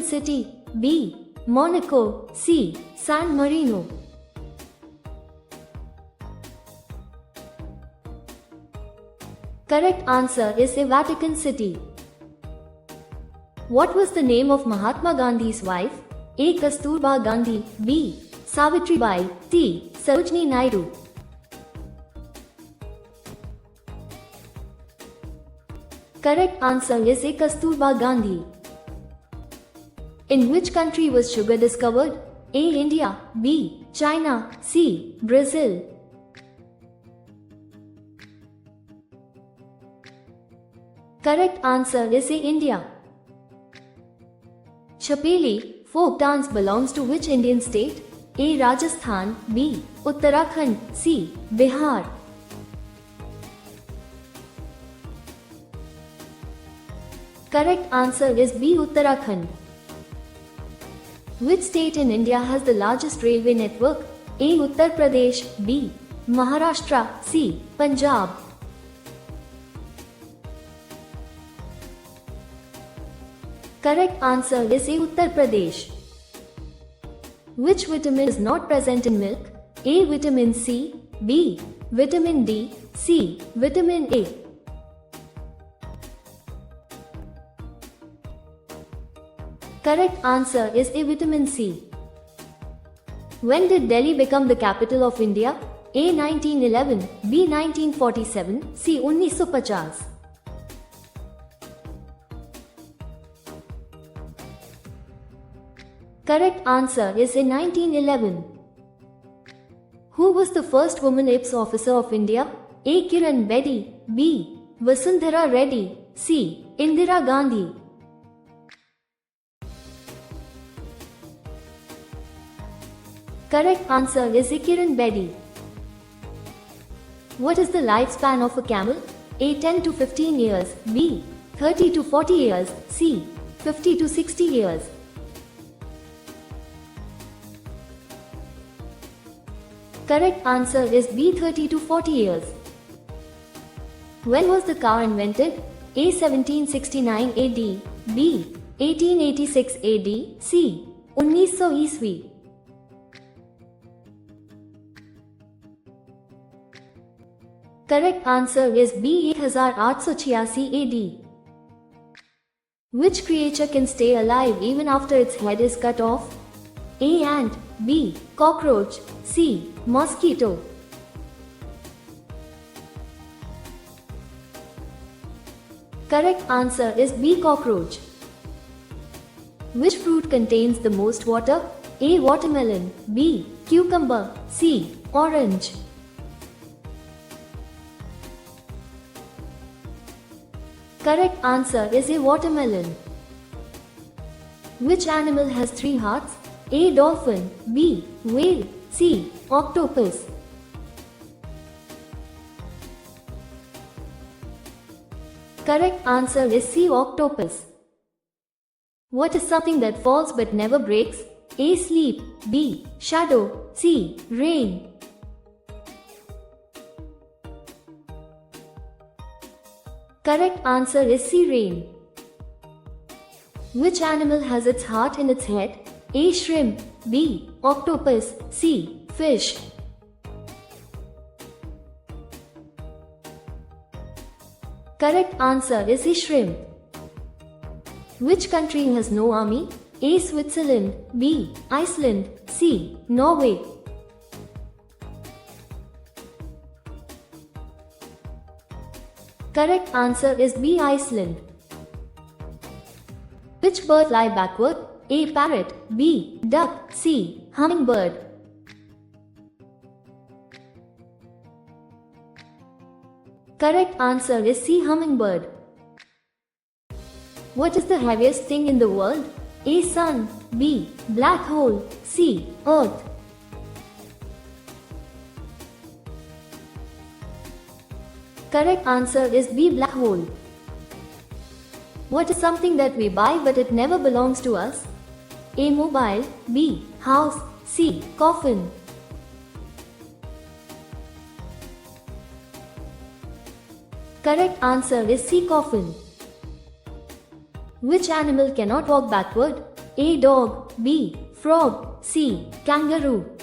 City? B. Monaco. C. San Marino. Correct answer is a Vatican City. What was the name of Mahatma Gandhi's wife? A. Kasturba Gandhi. B. Savitribai. C. Sarojini Naidu. Correct answer is A. Kasturba Gandhi. In which country was sugar discovered? A. India. B. China. C. Brazil. Correct answer is A. India. Chapeli, folk dance belongs to which Indian state? A. Rajasthan. B. Uttarakhand. C. Bihar. Correct answer is B. Uttarakhand. Which state in India has the largest railway network? A. Uttar Pradesh. B. Maharashtra. C. Punjab. Correct answer is A. Uttar Pradesh. Which vitamin is not present in milk? A. Vitamin C. B. Vitamin D. C. Vitamin A. Correct answer is A. Vitamin C. When did Delhi become the capital of India? A. 1911. B. 1947. C. 1950. Correct answer is A. 1911. Who was the first woman IPS officer of India? A. Kiran Bedi. B. Vasundhara Reddy. C. Indira Gandhi. Correct answer is A. Kiran Bedi. What is the lifespan of a camel? A. 10 to 15 years. B. 30 to 40 years. C. 50 to 60 years. Correct answer is B. 30 to 40 years. When was the car invented? A. 1769 AD. B. 1886 AD. C. 1900 Iswi. Correct answer is B. 1886 AD. Which creature can stay alive even after its head is cut off? A. Ant. B. Cockroach. C. Mosquito. Correct answer is B. Cockroach. Which fruit contains the most water? A. Watermelon. B. Cucumber. C. Orange. Correct answer is A. Watermelon. Which animal has 3 hearts? A. Dolphin. B. Whale. C. Octopus. Correct answer is C. Octopus. What is something that falls but never breaks? A. Sleep. B. Shadow. C. Rain. Correct answer is C. Rain. Which animal has its heart in its head? A. Shrimp. B. Octopus. C. Fish. Correct answer is A. Shrimp. Which country has no army? A. Switzerland. B. Iceland. C. Norway. Correct answer is B. Iceland. Which bird fly backward? A. Parrot. B. Duck. C. Hummingbird. Correct answer is C. Hummingbird. What is the heaviest thing in the world? A. Sun. B. Black hole. C. Earth. Correct answer is B. Black hole. What is something that we buy but it never belongs to us? A. Mobile. B. House. C. Coffin. Correct answer is C. Coffin. Which animal cannot walk backward? A. Dog. B. Frog. C. Kangaroo.